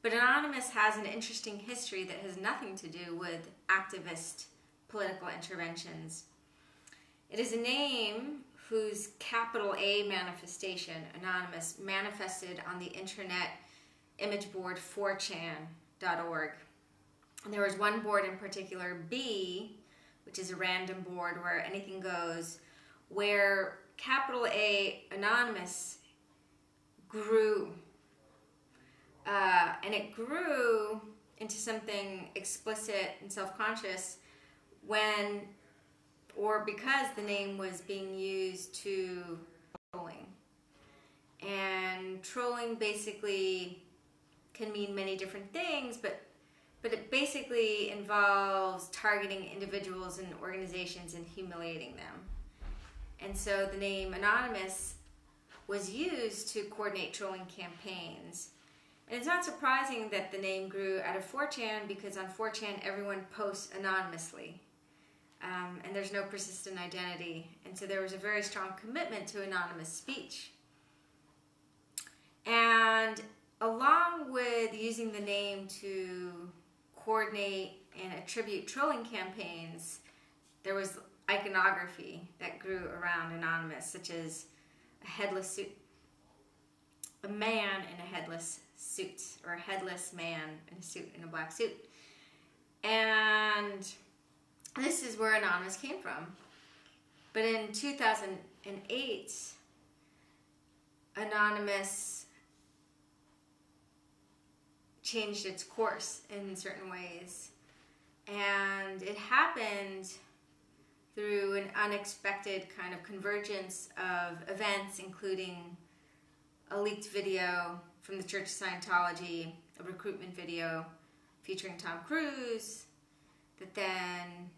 But Anonymous has an interesting history that has nothing to do with activist political interventions. It is a name whose capital A manifestation, Anonymous, manifested on the internet image board 4chan.org. And there was one board in particular, B, which is a random board where anything goes, where capital A Anonymous grew. And it grew into something explicit and self-conscious when, or because the name was being used to trolling. And trolling basically can mean many different things, but it basically involves targeting individuals and organizations and humiliating them. And so the name Anonymous was used to coordinate trolling campaigns. And it's not surprising that the name grew out of 4chan, because on 4chan everyone posts anonymously. And there's no persistent identity. And so there was a very strong commitment to anonymous speech. And along with using the name to coordinate and attribute trolling campaigns, there was iconography that grew around Anonymous, such as a headless suit, a man in a headless suit, or a headless man in a suit, in a black suit. And this is where Anonymous came from. But in 2008, Anonymous changed its course in certain ways. And it happened through an unexpected kind of convergence of events, including a leaked video from the Church of Scientology, a recruitment video featuring Tom Cruise, that then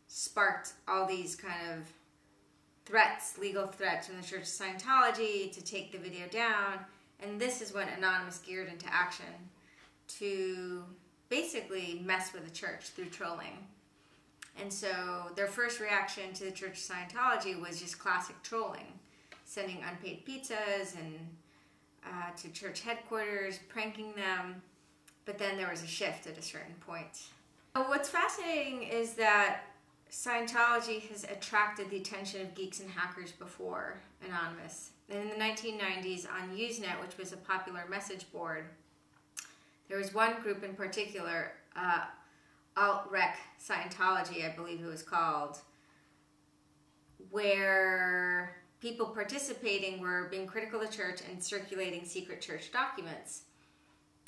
sparked all these kind of threats, legal threats from the Church of Scientology to take the video down. And this is when Anonymous geared into action to basically mess with the church through trolling. And so their first reaction to the Church of Scientology was just classic trolling, sending unpaid pizzas and to church headquarters, pranking them. But then there was a shift at a certain point. What's fascinating is that Scientology has attracted the attention of geeks and hackers before Anonymous. And in the 1990s on Usenet, which was a popular message board, there was one group in particular, Alt-Rec Scientology, I believe it was called, where people participating were being critical of the church and circulating secret church documents.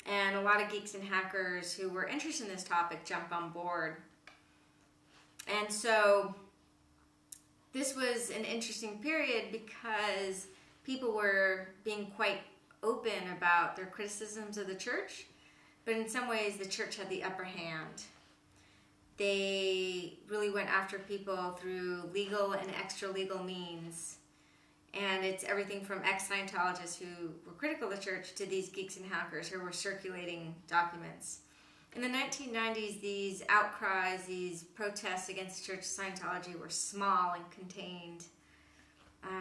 And a lot of geeks and hackers who were interested in this topic jumped on board. And so this was an interesting period because people were being quite open about their criticisms of the church, but in some ways the church had the upper hand. They really went after people through legal and extra-legal means. And it's everything from ex-Scientologists who were critical of the church to these geeks and hackers who were circulating documents. In the 1990s, these outcries, these protests against the Church of Scientology were small and contained.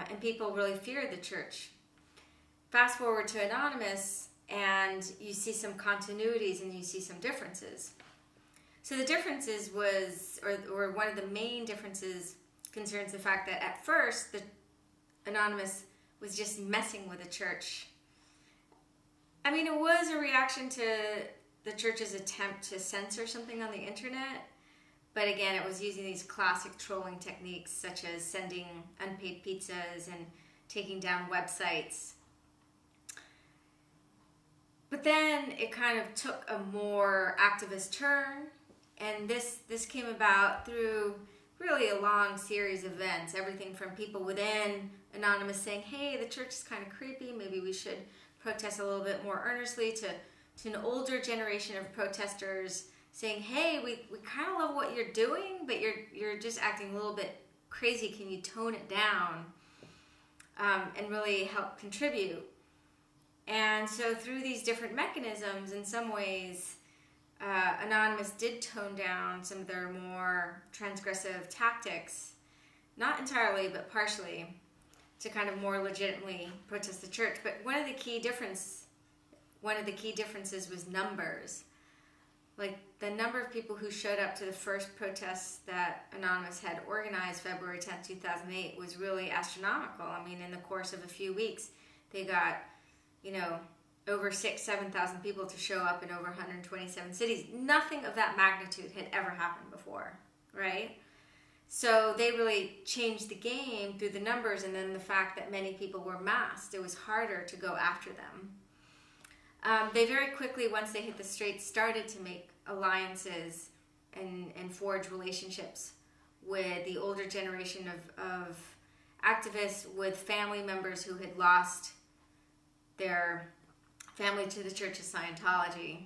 And people really feared the church. Fast forward to Anonymous, and you see some continuities and you see some differences. So the differences was, or one of the main differences concerns the fact that at first, the Anonymous was just messing with the church. I mean, it was a reaction to the church's attempt to censor something on the internet, but again, it was using these classic trolling techniques such as sending unpaid pizzas and taking down websites. But then it kind of took a more activist turn, and this came about through really a long series of events, everything from people within Anonymous saying, hey, the church is kind of creepy, maybe we should protest a little bit more earnestly, to an older generation of protesters saying, hey, we kind of love what you're doing, but you're just acting a little bit crazy, can you tone it down, and really help contribute. And so through these different mechanisms, in some ways, Anonymous did tone down some of their more transgressive tactics, not entirely, but partially, to kind of more legitimately protest the church. But one of the key differences one of the key differences was numbers. Like the number of people who showed up to the first protests that Anonymous had organized February 10th, 2008 was really astronomical. I mean, in the course of a few weeks, they got, over 7,000 people to show up in over 127 cities. Nothing of that magnitude had ever happened before, right? So they really changed the game through the numbers, and then the fact that many people were masked. It was harder to go after them. They very quickly, once they hit the streets, started to make alliances and forge relationships with the older generation of activists, with family members who had lost their family to the Church of Scientology.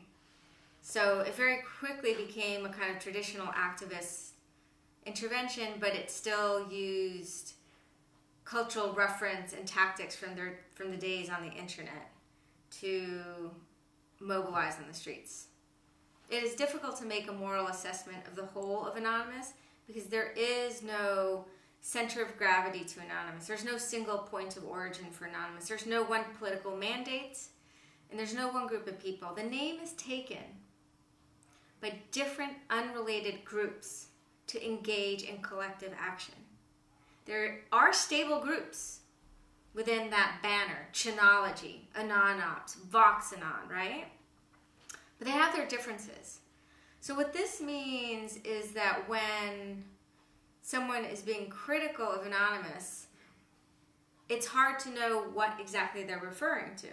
So it very quickly became a kind of traditional activist intervention, but it still used cultural reference and tactics from the days on the internet to mobilize on the streets. It is difficult to make a moral assessment of the whole of Anonymous because there is no center of gravity to Anonymous. There's no single point of origin for Anonymous. There's no one political mandate, and there's no one group of people. The name is taken by different unrelated groups to engage in collective action. There are stable groups within that banner: Chanology, Anonops, Voxanon, right? But they have their differences. So what this means is that when someone is being critical of Anonymous, it's hard to know what exactly they're referring to.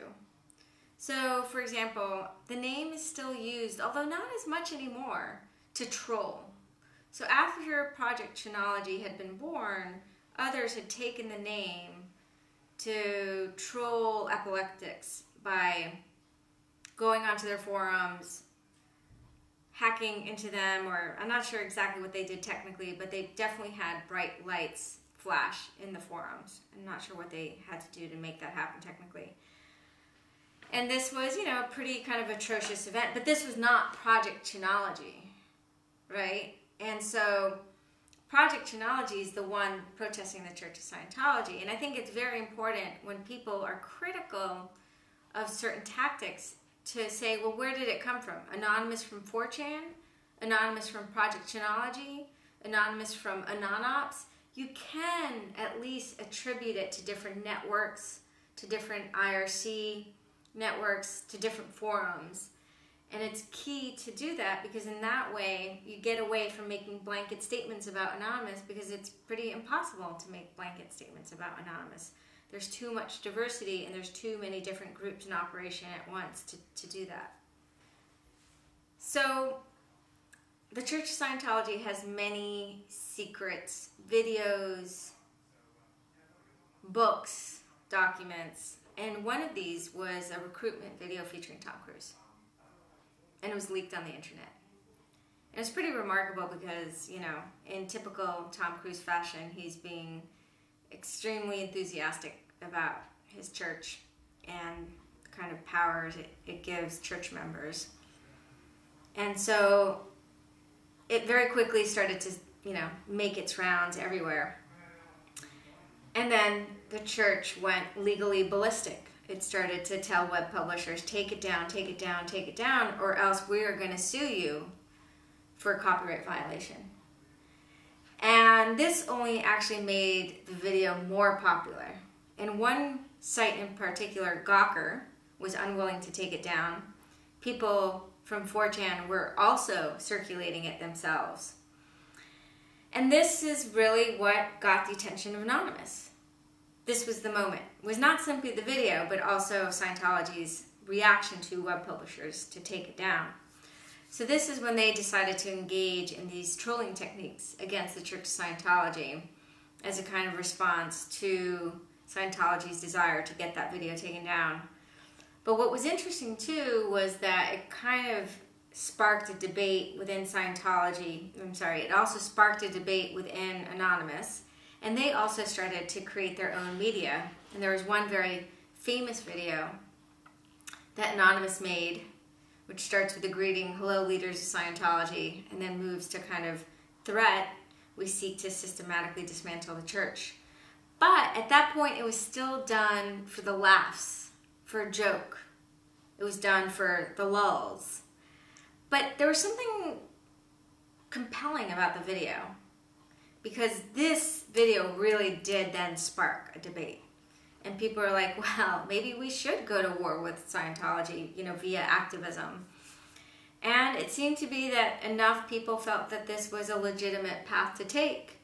So, for example, the name is still used, although not as much anymore, to troll. So after Project Chanology had been born, others had taken the name to troll epileptics by going onto their forums, hacking into them, or I'm not sure exactly what they did technically, but they definitely had bright lights flash in the forums. I'm not sure what they had to do to make that happen technically. And this was, a pretty kind of atrocious event, but this was not Project Chanology, right? And so Project Chanology is the one protesting the Church of Scientology. And I think it's very important when people are critical of certain tactics to say, well, where did it come from? Anonymous from 4chan? Anonymous from Project Chanology? Anonymous from Anonops? You can at least attribute it to different networks, to different IRC networks, to different forums. And it's key to do that because in that way you get away from making blanket statements about Anonymous, because it's pretty impossible to make blanket statements about Anonymous. There's too much diversity and there's too many different groups in operation at once to do that. So the Church of Scientology has many secrets, videos, books, documents, and one of these was a recruitment video featuring Tom Cruise. And it was leaked on the internet. And it's pretty remarkable because, in typical Tom Cruise fashion, he's being extremely enthusiastic about his church and the kind of powers it gives church members. And so it very quickly started to, make its rounds everywhere. And then the church went legally ballistic. It started to tell web publishers, take it down, take it down, take it down, or else we are going to sue you for a copyright violation. And this only actually made the video more popular. And one site in particular, Gawker, was unwilling to take it down. People from 4chan were also circulating it themselves. And this is really what got the attention of Anonymous. This was the moment. It was not simply the video, but also Scientology's reaction to web publishers to take it down. So this is when they decided to engage in these trolling techniques against the Church of Scientology as a kind of response to Scientology's desire to get that video taken down. But what was interesting too was that it kind of sparked a debate within Scientology. It also sparked a debate within Anonymous. And they also started to create their own media. And there was one very famous video that Anonymous made, which starts with the greeting, "Hello, leaders of Scientology," and then moves to kind of threat, "We seek to systematically dismantle the church." But at that point, it was still done for the laughs, for a joke. It was done for the lulz. But there was something compelling about the video, because this video really did then spark a debate. And people are like, well, maybe we should go to war with Scientology, via activism. And it seemed to be that enough people felt that this was a legitimate path to take,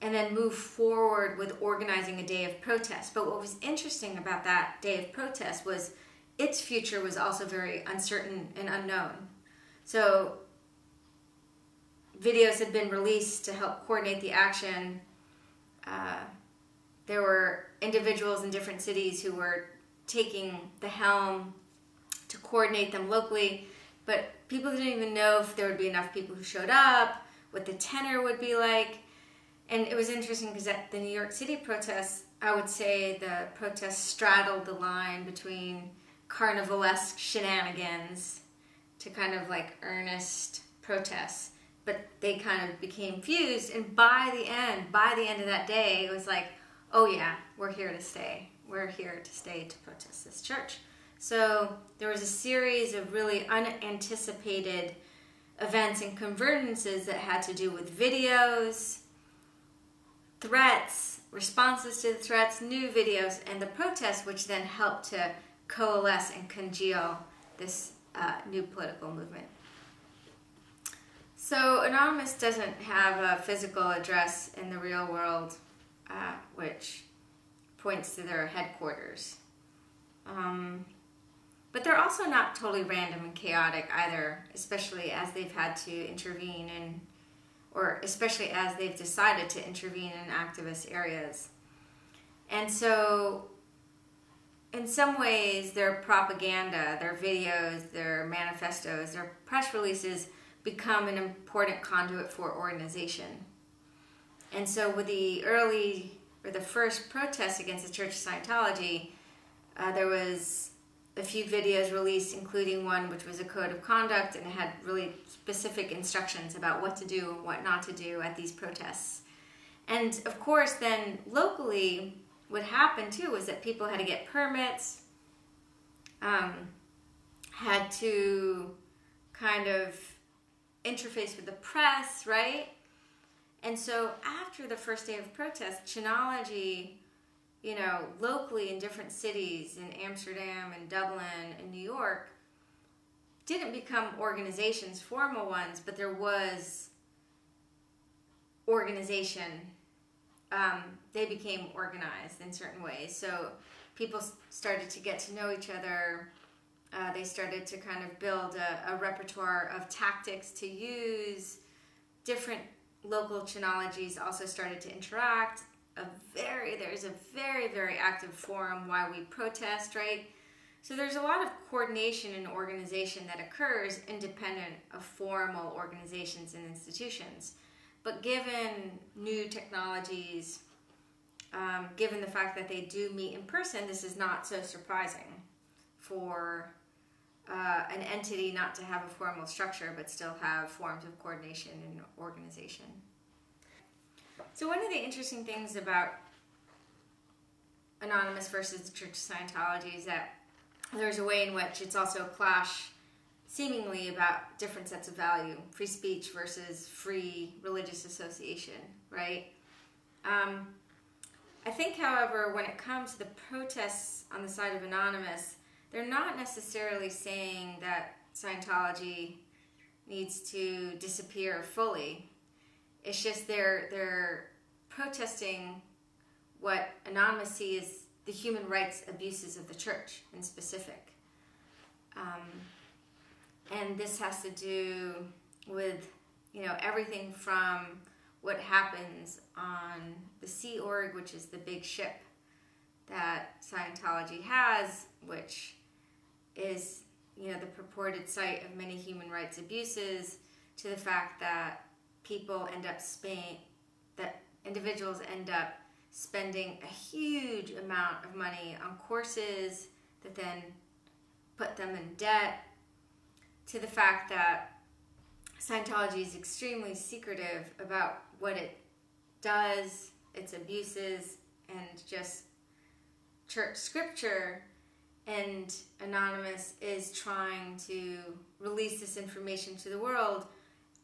and then move forward with organizing a day of protest. But what was interesting about that day of protest was its future was also very uncertain and unknown. So videos had been released to help coordinate the action. There were individuals in different cities who were taking the helm to coordinate them locally, but people didn't even know if there would be enough people who showed up, what the tenor would be like. And it was interesting because at the New York City protests, I would say the protests straddled the line between carnivalesque shenanigans to kind of like earnest protests. But they kind of became fused, and by the end of that day, it was like, oh yeah, we're here to stay. We're here to stay to protest this church. So there was a series of really unanticipated events and convergences that had to do with videos, threats, responses to the threats, new videos, and the protests, which then helped to coalesce and congeal this new political movement. So Anonymous doesn't have a physical address in the real world, which points to their headquarters. But they're also not totally random and chaotic either, especially as they've had to intervene in, or especially as they've decided to intervene in activist areas. And so in some ways, their propaganda, their videos, their manifestos, their press releases become an important conduit for organization. And so with the first protests against the Church of Scientology, there was a few videos released, including one which was a code of conduct, and it had really specific instructions about what to do and what not to do at these protests. And of course, then locally, what happened too was that people had to get permits, had to kind of interface with the press, right? And so after the first day of protest, Chinology, locally in different cities, in Amsterdam and Dublin and New York, didn't become organizations, formal ones, but there was organization. They became organized in certain ways. So people started to get to know each other. They started to kind of build a repertoire of tactics to use. Different local Chinologies also started to interact. There's a very, very active forum Why We Protest, right? So there's a lot of coordination and organization that occurs independent of formal organizations and institutions. But given new technologies, given the fact that they do meet in person, this is not so surprising for an entity not to have a formal structure but still have forms of coordination and organization. So one of the interesting things about Anonymous versus the Church of Scientology is that there's a way in which it's also a clash seemingly about different sets of value, free speech versus free religious association, right? I think, however, when it comes to the protests on the side of Anonymous, they're not necessarily saying that Scientology needs to disappear fully. It's just they're protesting what Anonymous sees as the human rights abuses of the church in specific. And this has to do with, everything from what happens on the Sea Org, which is the big ship that Scientology has, which is, the purported site of many human rights abuses, to the fact that individuals end up spending a huge amount of money on courses that then put them in debt, to the fact that Scientology is extremely secretive about what it does, its abuses, and just church scripture and Anonymous is trying to release this information to the world,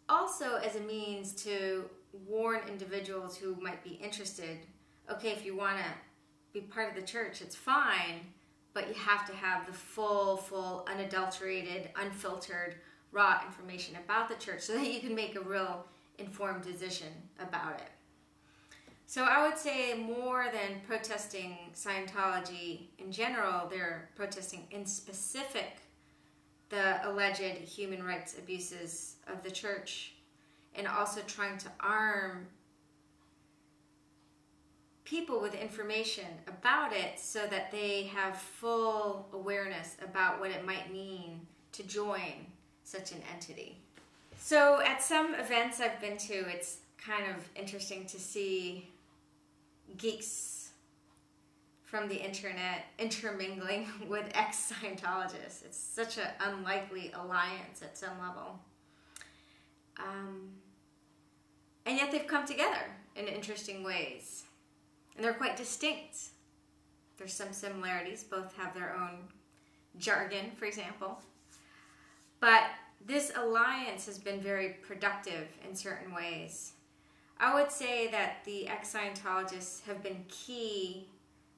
also as a means to warn individuals who might be interested. Okay, if you want to be part of the church, it's fine, but you have to have the full, unadulterated, unfiltered, raw information about the church so that you can make a real informed decision about it. So I would say more than protesting Scientology in general, they're protesting in specific the alleged human rights abuses of the church, and also trying to arm people with information about it so that they have full awareness about what it might mean to join such an entity. So at some events I've been to, it's kind of interesting to see geeks from the internet intermingling with ex-Scientologists. It's such an unlikely alliance at some level. And yet they've come together in interesting ways. And they're quite distinct. There's some similarities. Both have their own jargon, for example. But this alliance has been very productive in certain ways. I would say that the ex-Scientologists have been key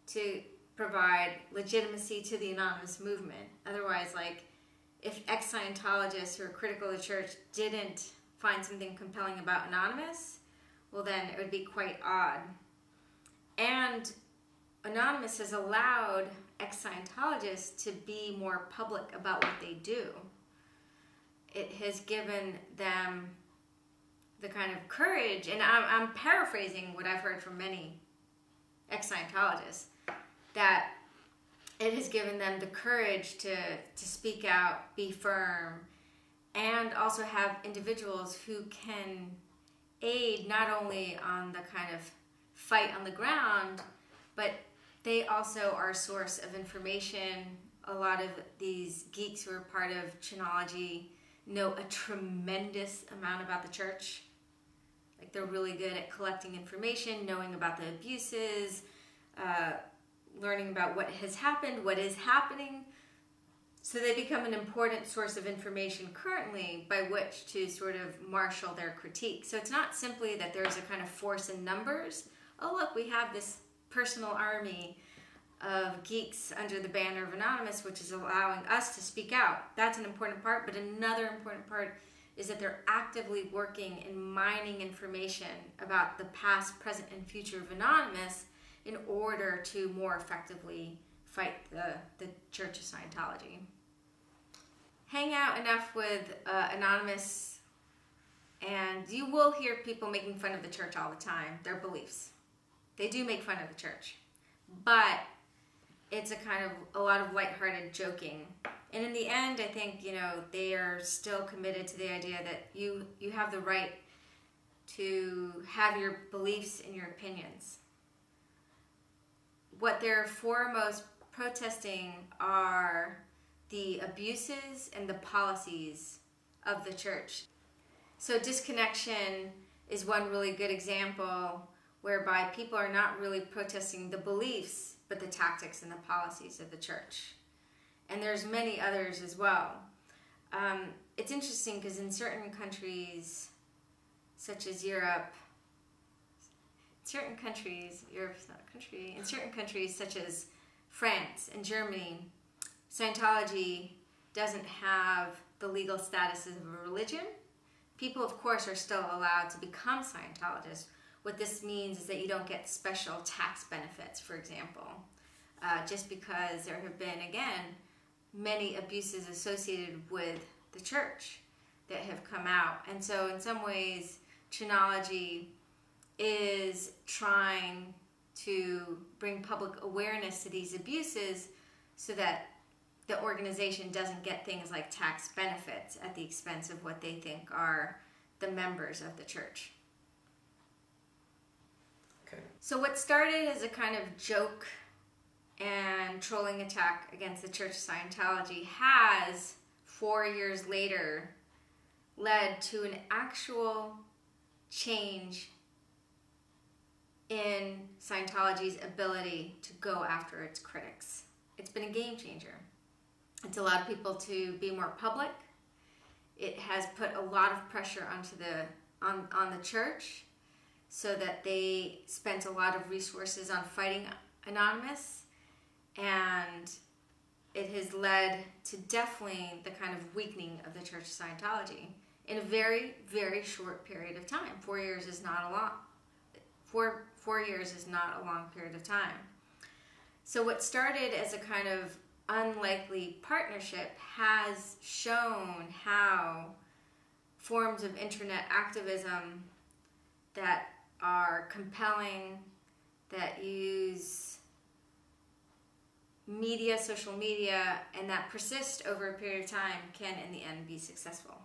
to provide legitimacy to the Anonymous movement. Otherwise, like, if ex-Scientologists who are critical of the church didn't find something compelling about Anonymous, well then it would be quite odd. And Anonymous has allowed ex-Scientologists to be more public about what they do. It has given them the kind of courage, and I'm paraphrasing what I've heard from many ex-Scientologists, that it has given them the courage to speak out, be firm, and also have individuals who can aid not only on the kind of fight on the ground, but they also are a source of information. A lot of these geeks who are part of Scientology know a tremendous amount about the church. Like, they're really good at collecting information, knowing about the abuses, learning about what has happened, what is happening. So they become an important source of information currently by which to sort of marshal their critique. So it's not simply that there's a kind of force in numbers. Oh, look, we have this personal army of geeks under the banner of Anonymous, which is allowing us to speak out. That's an important part, but another important part is that they're actively working and mining information about the past, present, and future of Anonymous in order to more effectively fight the Church of Scientology. Hang out enough with Anonymous, and you will hear people making fun of the church all the time, their beliefs. They do make fun of the church, but it's a lot of lighthearted joking. And in the end, I think, they are still committed to the idea that you have the right to have your beliefs and your opinions. What they're foremost protesting are the abuses and the policies of the church. So disconnection is one really good example whereby people are not really protesting the beliefs, but the tactics and the policies of the church. And there's many others as well. It's interesting because in certain countries, such as Europe's not a country, in certain countries such as France and Germany, Scientology doesn't have the legal status of a religion. People, of course, are still allowed to become Scientologists. What this means is that you don't get special tax benefits, for example, just because there have been, again, many abuses associated with the church that have come out. And so in some ways, Scientology is trying to bring public awareness to these abuses so that the organization doesn't get things like tax benefits at the expense of what they think are the members of the church. Okay. So what started as a kind of joke and trolling attack against the Church of Scientology has, 4 years later, led to an actual change in Scientology's ability to go after its critics. it's been a game changer. It's allowed people to be more public. It has put a lot of pressure onto on the church, so that they spent a lot of resources on fighting Anonymous, and it has led to definitely the kind of weakening of the Church of Scientology in a very, very short period of time. 4 years is not a lot. 4 years is not a long period of time. So what started as a kind of unlikely partnership has shown how forms of internet activism that are compelling, that use media, social media, and that persist over a period of time can in the end be successful.